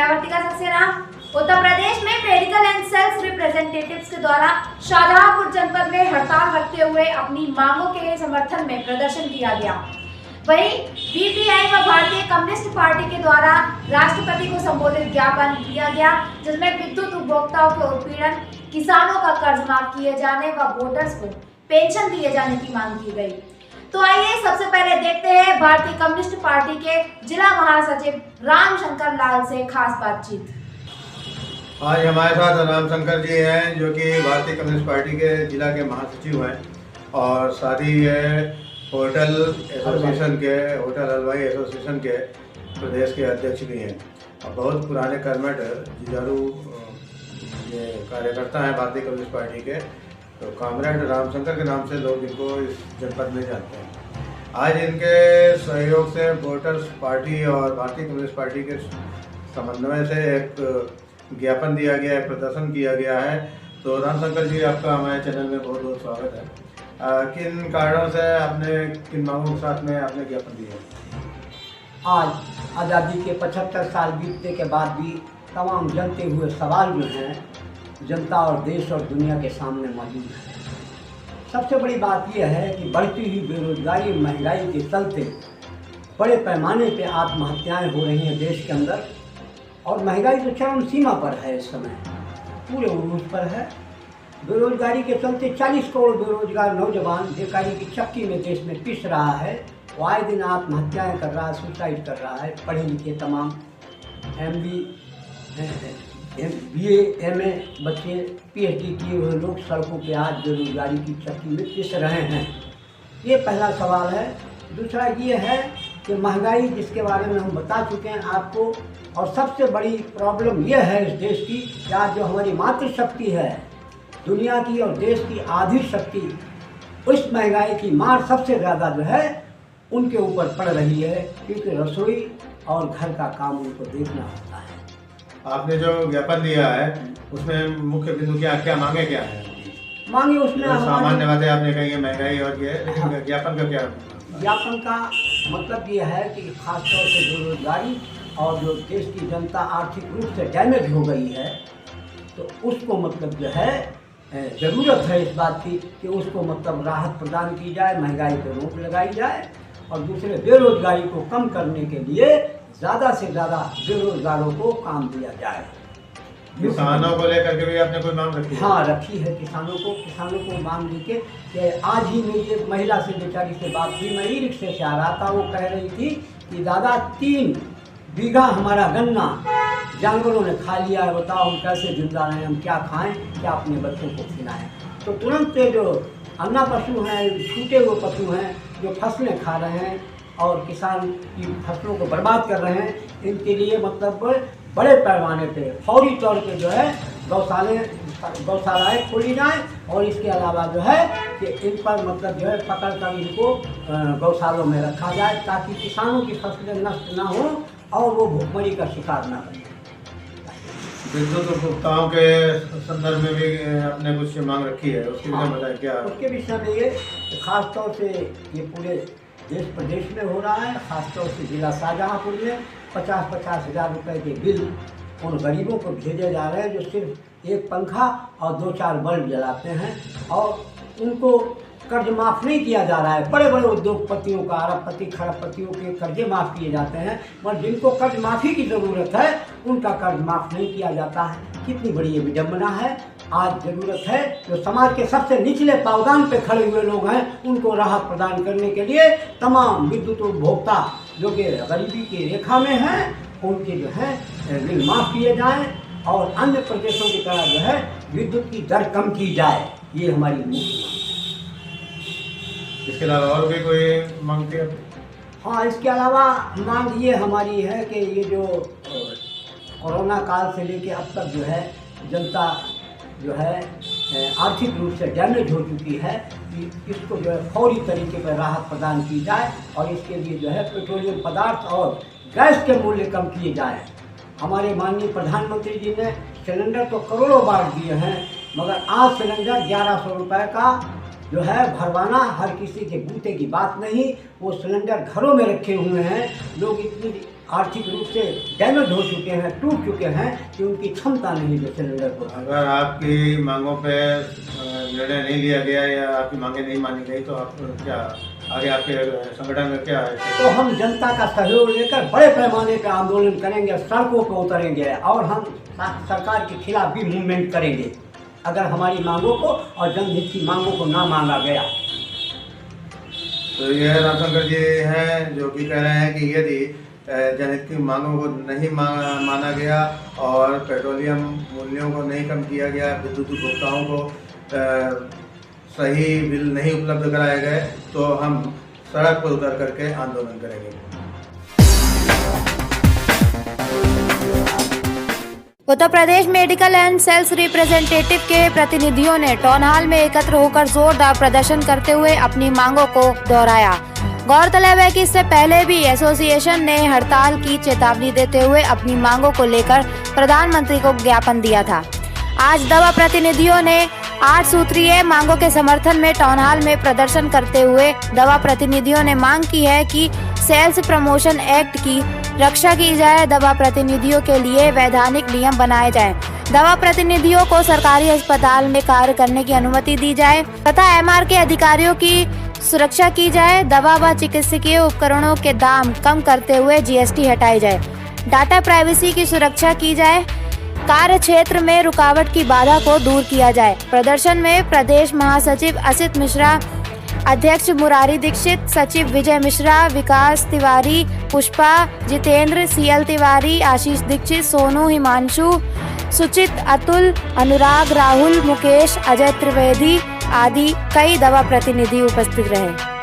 वर्तिका सक्सेना। उत्तर प्रदेश में medical and sales representatives के द्वारा शाहजहांपुर जनपद में हड़ताल रखते हुए अपनी मांगों के समर्थन में प्रदर्शन किया गया। वहीं बीपीआई व भारतीय कम्युनिस्ट पार्टी के द्वारा राष्ट्रपति को संबोधित ज्ञापन दिया गया, जिसमें विद्युत उपभोक्ताओं के उत्पीड़न, किसानों का कर्ज माफ किए जाने व वोटर्स को पेंशन दिए जाने की मांग की गई। तो आइए सबसे पहले देखते हैं भारतीय कम्युनिस्ट पार्टी के जिला महासचिव रामशंकर लाल से खास बातचीत। आज हमारे साथ रामशंकर जी हैं, जो कि भारतीय कम्युनिस्ट पार्टी के जिला के महासचिव हैं और साथ ही होटल हलवाई एसोसिएशन के प्रदेश के अध्यक्ष भी हैं और बहुत पुराने कर्मठ जुझारू ये कार्यकर्ता हैं भारतीय कम्युनिस्ट पार्टी के। तो कॉमरेड रामशंकर के नाम से लोग इनको इस जनपद में जानते हैं। आज इनके सहयोग से वोटर्स पार्टी और भारतीय कम्युनिस्ट पार्टी के समन्वय से एक ज्ञापन दिया गया है, प्रदर्शन किया गया है। तो रामशंकर जी, आपका हमारे चैनल में बहुत बहुत स्वागत है। किन कारणों से आपने, किन मांगों के साथ में आपने ज्ञापन दिया? आज आज़ादी के 75 साल बीतने के बाद भी तमाम जनते हुए सवाल जो हैं जनता और देश और दुनिया के सामने मौजूद है। सबसे बड़ी बात यह है कि बढ़ती हुई बेरोजगारी, महंगाई के चलते बड़े पैमाने पे आत्महत्याएं हो रही हैं देश के अंदर, और महंगाई तो चरम सीमा पर है, इस समय पूरे उरूज पर है। बेरोजगारी के चलते 40 करोड़ बेरोजगार नौजवान बेकारी की चक्की में देश में पिस रहा है। वो आए दिन आत्महत्याएँ कर रहा है, सुसाइड कर रहा है। पढ़े लिखे तमाम BA MA बच्चे, PhD किए हुए लोग सड़कों पे आज बेरोजगारी की चक्की में पिस रहे हैं। ये पहला सवाल है। दूसरा ये है कि महंगाई, जिसके बारे में हम बता चुके हैं आपको, और सबसे बड़ी प्रॉब्लम यह है इस देश की कि आज जो हमारी मातृशक्ति है दुनिया की और देश की आधी शक्ति, उस महंगाई की मार सबसे ज़्यादा जो है उनके ऊपर पड़ रही है, क्योंकि रसोई और घर का काम उनको देखना होता है। आपने जो ज्ञापन दिया है उसमें मुख्य बिंदु क्या मांगे क्या है? मांगे उसमें सामान्य बातें आपने कही है, महंगाई और ये, लेकिन ज्ञापन का क्या? ज्ञापन का मतलब ये है कि खासतौर से बेरोजगारी और जो देश की जनता आर्थिक रूप से डैमेज हो गई है, तो उसको मतलब जो है ज़रूरत है इस बात की कि उसको मतलब राहत प्रदान की जाए, महंगाई पर रोक लगाई जाए, और दूसरे बेरोजगारी को कम करने के लिए ज़्यादा से ज़्यादा बेरोजगारों को काम दिया जाए। किसानों को लेकर के भी आपने कोई मांग रखी है? हाँ, रखी है। किसानों को मांग लेके कि आज ही मेरी एक महिला से, बेचारी से बात हुई, मैं ई रिक्शे से आ रहा था, वो कह रही थी कि दादा 3 बीघा हमारा गन्ना जानवरों ने खा लिया है, बताओ हम कैसे जिंदा रहें, हम क्या खाएं, क्या अपने बच्चों को खिलाएं। तो तुरंत जो अन्ना पशु हैं, छूटे हुए पशु हैं, जो फसलें खा रहे हैं और किसान की फसलों को बर्बाद कर रहे हैं, इनके लिए मतलब बड़े पैमाने पे फौरी तौर पे जो है गौशालाएँ खोली जाएँ, और इसके अलावा जो है कि इन पर मतलब जो है पकड़ कर इनको गौशालों में रखा जाए, ताकि किसानों की फसलें नष्ट ना हो और वो भुखमरी का शिकार ना बने। विद्युत उपभोक्ताओं के संदर्भ में भी आपने कुछ मांग रखी है, उसके विषय में बताएं क्या? उसके विषय में ये खास तौर से ये पूरे देश प्रदेश में हो रहा है, खासतौर से जिला शाहजहांपुर में 50-50 हज़ार रुपये के बिल उन गरीबों को भेजे जा रहे हैं जो सिर्फ एक पंखा और 2-4 बल्ब जलाते हैं, और उनको कर्ज माफ़ नहीं किया जा रहा है। बड़े बड़े उद्योगपतियों का, अरबपति खरबपतियों के कर्जे माफ़ किए जाते हैं, और जिनको कर्ज माफ़ी की ज़रूरत है उनका कर्ज माफ़ नहीं किया जाता है। कितनी बड़ी ये विडम्बना है। आज ज़रूरत है जो समाज के सबसे निचले पावदान पे खड़े हुए लोग हैं, उनको राहत प्रदान करने के लिए तमाम विद्युत उपभोक्ता जो कि गरीबी की रेखा में हैं, उनके जो है बिल माफ़ किए जाएँ, और अन्य प्रदेशों की तरह जो है विद्युत की दर कम की जाए। ये हमारी मुख्य। इसके अलावा और भी कोई मांग थी? हाँ, इसके अलावा मांग ये हमारी है कि ये जो कोरोना काल से लेके अब तक जो है जनता जो है आर्थिक रूप से डैमेज हो चुकी है, कि इसको जो है फौरी तरीके पर राहत प्रदान की जाए, और इसके लिए जो है पेट्रोलियम पदार्थ और गैस के मूल्य कम किए जाए। हमारे माननीय प्रधानमंत्री जी ने सिलेंडर तो करोड़ों बांट दिए हैं, मगर आज सिलेंडर 1100 रुपये का जो है भरवाना हर किसी के बूते की बात नहीं। वो सिलेंडर घरों में रखे हुए हैं, लोग इतनी आर्थिक रूप से डैमेज हो चुके हैं, टूट चुके हैं कि उनकी क्षमता नहीं जो सिलेंडर को। अगर आपकी मांगों पे निर्णय नहीं लिया गया या आपकी मांगे नहीं मानी गई तो आप क्या आगे आपके संगठन में क्या है? तो हम जनता का सहयोग लेकर बड़े पैमाने पर आंदोलन करेंगे, सड़कों पर उतरेंगे और हम सरकार के खिलाफ भी मूवमेंट करेंगे अगर हमारी मांगों को और जनहित की मांगों को ना माना गया। तो यह रामशंकर जी हैं जो कि कह रहे हैं कि यदि जनहित की मांगों को नहीं माना गया और पेट्रोलियम मूल्यों को नहीं कम किया गया, विद्युत उपभोक्ताओं को सही बिल नहीं उपलब्ध कराए गए तो हम सड़क पर उतर करके आंदोलन करेंगे। Uttar Pradesh medical and sales representative के प्रतिनिधियों ने टाउन हॉल में एकत्र होकर जोरदार प्रदर्शन करते हुए अपनी मांगों को दोहराया। गौरतलब है कि इससे पहले भी एसोसिएशन ने हड़ताल की चेतावनी देते हुए अपनी मांगों को लेकर प्रधानमंत्री को ज्ञापन दिया था। आज दवा प्रतिनिधियों ने 8 सूत्रीय मांगों के समर्थन में टाउन हॉल में प्रदर्शन करते हुए दवा प्रतिनिधियों ने मांग की है कि सेल्स प्रमोशन एक्ट की रक्षा की जाए, दवा प्रतिनिधियों के लिए वैधानिक नियम बनाए जाएं, दवा प्रतिनिधियों को सरकारी अस्पताल में कार्य करने की अनुमति दी जाए तथा एमआर के अधिकारियों की सुरक्षा की जाए, दवा व चिकित्सकीय उपकरणों के दाम कम करते हुए जीएसटी हटाई जाए, डाटा प्राइवेसी की सुरक्षा की जाए, कार्य क्षेत्र में रुकावट की बाधा को दूर किया जाए। प्रदर्शन में प्रदेश महासचिव असित मिश्रा, अध्यक्ष मुरारी दीक्षित, सचिव विजय मिश्रा, विकास तिवारी, पुष्पा, जितेंद्र, सीएल तिवारी, आशीष दीक्षित, सोनू, हिमांशु, सुचित, अतुल, अनुराग, राहुल, मुकेश, अजय त्रिवेदी आदि कई दवा प्रतिनिधि उपस्थित रहे।